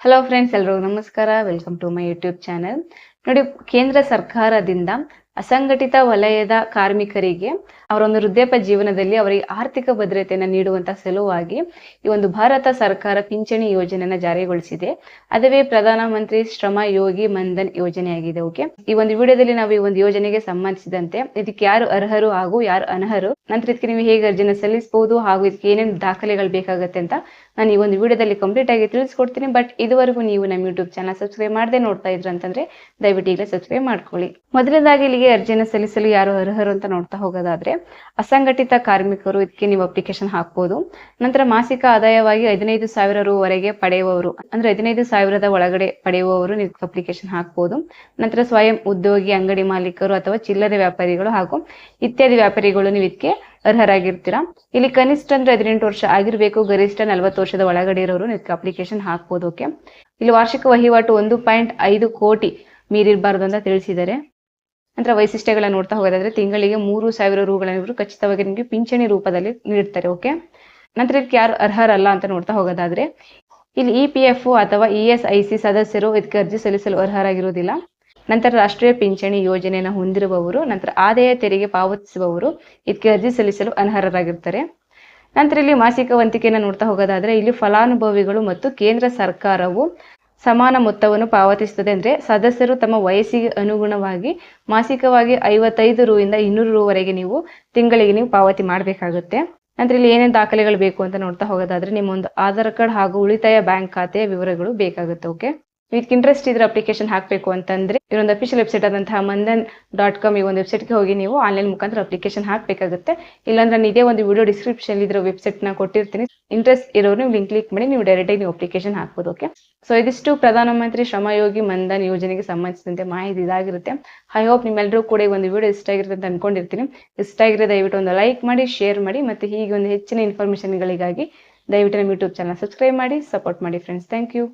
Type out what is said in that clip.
Hello friends, ಎಲ್ರಿಗೂ ನಮಸ್ಕಾರ. Welcome to my YouTube channel. ನೋಡಿ, ಕೇಂದ್ರ ಸರ್ಕಾರದಿಂದ ಅಸಂಘಟಿತ ವಲಯದ ಕಾರ್ಮಿಕರಿಗೆ ಅವರ ಒಂದು ವೃದ್ಧಾಪ್ಯ ಜೀವನದಲ್ಲಿ ಅವರಿಗೆ ಆರ್ಥಿಕ ಭದ್ರತೆಯನ್ನು ನೀಡುವಂತ ಸಲುವಾಗಿ ಈ ಒಂದು ಭಾರತ ಸರ್ಕಾರ ಪಿಂಚಣಿ ಯೋಜನೆಯನ್ನ ಜಾರಿಗೊಳಿಸಿದೆ. ಅದುವೇ ಪ್ರಧಾನ ಮಂತ್ರಿ ಶ್ರಮ ಯೋಗಿ ಮನ್ಧನ್ ಯೋಜನೆಯಾಗಿದೆ. ಓಕೆ, ಈ ಒಂದು ವಿಡಿಯೋದಲ್ಲಿ ನಾವು ಈ ಒಂದು ಯೋಜನೆಗೆ ಸಂಬಂಧಿಸಿದಂತೆ ಇದಕ್ಕೆ ಯಾರು ಅರ್ಹರು ಹಾಗೂ ಯಾರು ಅನರ್ಹರು, ನಂತರ ಇದಕ್ಕೆ ನೀವು ಹೇಗೆ ಅರ್ಜಿನ ಸಲ್ಲಿಸಬಹುದು ಹಾಗೂ ಇದಕ್ಕೆ ಏನೇನು ದಾಖಲೆಗಳು ಬೇಕಾಗುತ್ತೆ ಅಂತ ನಾನು ಈ ಒಂದು ವಿಡಿಯೋದಲ್ಲಿ ಕಂಪ್ಲೀಟ್ ಆಗಿ ತಿಳಿಸ್ಕೊಡ್ತೀನಿ. ಬಟ್ ಇದುವರೆಗೂ ನೀವು ನಮ್ಮ ಯೂಟ್ಯೂಬ್ ಚಾನಲ್ ಸಬ್ಸ್ಕ್ರೈಬ್ ಮಾಡದೆ ನೋಡ್ತಾ ಇದ್ರ ಅಂತಂದ್ರೆ ದಯವಿಟ್ಟು ಈಗಲೇ ಸಬ್ಸ್ಕ್ರೈಬ್ ಮಾಡ್ಕೊಳ್ಳಿ. ಮೊದಲನೇದಾಗಿ ಇಲ್ಲಿಗೆ ಅರ್ಜಿಯನ್ನು ಸಲ್ಲಿಸಲು ಯಾರು ಅರ್ಹರು ಅಂತ ನೋಡ್ತಾ ಹೋಗೋದಾದ್ರೆ, ಅಸಂಘಟಿತ ಕಾರ್ಮಿಕರು ಇದಕ್ಕೆ ನೀವು ಅಪ್ಲಿಕೇಶನ್ ಹಾಕ್ಬೋದು. ನಂತರ ಮಾಸಿಕ ಆದಾಯವಾಗಿ 15,000 ರೂವರೆಗೆ ಪಡೆಯುವವರು, ಅಂದ್ರೆ 15,000 ಒಳಗಡೆ ಪಡೆಯುವವರು ನೀವು ಅಪ್ಲಿಕೇಶನ್ ಹಾಕ್ಬೋದು. ನಂತರ ಸ್ವಯಂ ಉದ್ಯೋಗಿ, ಅಂಗಡಿ ಮಾಲೀಕರು ಅಥವಾ ಚಿಲ್ಲರೆ ವ್ಯಾಪಾರಿಗಳು ಹಾಗೂ ಇತ್ಯಾದಿ ವ್ಯಾಪಾರಿಗಳು ನೀವು ಇದಕ್ಕೆ ಅರ್ಹರಾಗಿರ್ತೀರಾ. ಇಲ್ಲಿ ಕನಿಷ್ಠ ಅಂದ್ರೆ 18 ವರ್ಷ ಆಗಿರ್ಬೇಕು, ಗರಿಷ್ಠ 40 ವರ್ಷದ ಒಳಗಡೆ ಇರೋರು ಇದಕ್ಕೆ ಅಪ್ಲಿಕೇಶನ್ ಹಾಕ್ಬೋದು. ಓಕೆ, ಇಲ್ಲಿ ವಾರ್ಷಿಕ ವಹಿವಾಟು 1.5 ಕೋಟಿ ಮೀರಿರಬಾರ್ದು ಅಂತ ತಿಳಿಸಿದ್ದಾರೆ. ನಂತರ ವೈಶಿಷ್ಟ್ಯಗಳನ್ನ ನೋಡ್ತಾ ಹೋಗೋದಾದ್ರೆ, ತಿಂಗಳಿಗೆ 3,000 ರೂಗಳನ್ನು ಇವರು ಖಚಿತವಾಗಿ ನಿಮಗೆ ಪಿಂಚಣಿ ರೂಪದಲ್ಲಿ ನೀಡ್ತಾರೆ. ಓಕೆ, ನಂತರ ಇದಕ್ಕೆ ಯಾರು ಅರ್ಹರಲ್ಲ ಅಂತ ನೋಡ್ತಾ ಹೋಗೋದಾದ್ರೆ, ಇಲ್ಲಿ EPF ಅಥವಾ ESIC ಸದಸ್ಯರು ಇದಕ್ಕೆ ಅರ್ಜಿ ಸಲ್ಲಿಸಲು ಅರ್ಹರಾಗಿರುವುದಿಲ್ಲ. ನಂತರ ರಾಷ್ಟ್ರೀಯ ಪಿಂಚಣಿ ಯೋಜನೆಯನ್ನು ಹೊಂದಿರುವವರು, ನಂತರ ಆದಾಯ ತೆರಿಗೆ ಪಾವತಿಸುವವರು ಇದಕ್ಕೆ ಅರ್ಜಿ ಸಲ್ಲಿಸಲು ಅನರ್ಹರಾಗಿರ್ತಾರೆ. ನಂತರ ಇಲ್ಲಿ ಮಾಸಿಕ ವಂತಿಕೆಯನ್ನು ನೋಡ್ತಾ ಹೋಗೋದಾದ್ರೆ, ಇಲ್ಲಿ ಫಲಾನುಭವಿಗಳು ಮತ್ತು ಕೇಂದ್ರ ಸರ್ಕಾರವು ಸಮಾನ ಮೊತ್ತವನ್ನು ಪಾವತಿಸುತ್ತದೆ. ಅಂದ್ರೆ ಸದಸ್ಯರು ತಮ್ಮ ವಯಸ್ಸಿಗೆ ಅನುಗುಣವಾಗಿ ಮಾಸಿಕವಾಗಿ 55 ರೂ ಇಂದ 200 ರೂವರೆಗೆ ನೀವು ತಿಂಗಳಿಗೆ ನೀವು ಪಾವತಿ ಮಾಡಬೇಕಾಗುತ್ತೆ. ನಂತರ ಇಲ್ಲಿ ಏನೇನು ದಾಖಲೆಗಳು ಬೇಕು ಅಂತ ನೋಡ್ತಾ ಹೋಗೋದಾದ್ರೆ, ನಿಮ್ಮ ಒಂದು ಆಧಾರ್ ಕಾರ್ಡ್ ಹಾಗೂ ಉಳಿತಾಯ ಬ್ಯಾಂಕ್ ಖಾತೆಯ ವಿವರಗಳು ಬೇಕಾಗುತ್ತೆ. ಓಕೆ, ಇದಕ್ಕೆ ಇಂಟ್ರೆಸ್ಟ್ ಇದ್ರೆ ಅಪ್ಲಿಕೇಶನ್ ಹಾಕಬೇಕು ಅಂತಂದ್ರೆ ಇದೊಂದು ಅಫಿಷಿಯಲ್ ವೆಬ್ಸೈಟ್ ಆದಂತಹ mandhan.com ಈ ಒಂದು ವೆಬ್ಸೈಟ್ಗೆ ಹೋಗಿ ನೀವು ಆನ್ಲೈನ್ ಮುಖಾಂತರ ಅಪ್ಲಿಕೇಶನ್ ಹಾಕಬೇಕಾಗುತ್ತೆ. ಇಲ್ಲಾಂದ್ರೆ ನಾನು ಇದೇ ಒಂದು ವಿಡಿಯೋ ಡಿಸ್ಕ್ರಿಪ್ಷನ್ ಇದ್ರ ವೆಬ್ಸೈಟ್ ನ ಕೊಟ್ಟಿರ್ತೀನಿ. ಇಂಟ್ರೆಸ್ಟ್ ಇರೋರು ನೀವು ಲಿಂಕ್ ಕ್ಲಿಕ್ ಮಾಡಿ ನೀವು ಡೈರೆಕ್ಟ್ ಆಗಿ ನೀವು ಅಪ್ಲಿಕೇಶನ್ ಹಾಕ್ಬೋದು. ಓಕೆ, ಸೊ ಇದಿಷ್ಟು ಪ್ರಧಾನಮಂತ್ರಿ ಶ್ರಮಯೋಗಿ ಮನ್ಧನ್ ಯೋಜನೆಗೆ ಸಂಬಂಧಿಸಿದಂತೆ ಮಾಹಿತಿ ಇದಾಗಿರುತ್ತೆ. ಐ ಹೋಪ್ ನಿಮ್ಮೆಲ್ಲರೂ ಕೂಡ ಈ ಒಂದು ವಿಡಿಯೋ ಇಷ್ಟ ಆಗಿರುತ್ತೆ ಅಂತ ಅನ್ಕೊಂಡಿರ್ತೀನಿ. ಇಷ್ಟ ಆಗಿರೋ ದಯವಿಟ್ಟು ಒಂದು ಲೈಕ್ ಮಾಡಿ, ಶೇರ್ ಮಾಡಿ, ಮತ್ತೆ ಹೀಗೆ ಒಂದು ಹೆಚ್ಚಿನ ಇನ್ಫಾರ್ಮೇಶನ್ಗಳಿಗಾಗಿ ದಯವಿಟ್ಟು ನಮ್ಮ ಯೂಟ್ಯೂಬ್ ಚಾನಲ್ ಸಬ್ಸ್ಕ್ರೈಬ್ ಮಾಡಿ, ಸಪೋರ್ಟ್ ಮಾಡಿ ಫ್ರೆಂಡ್ಸ್. Thank you.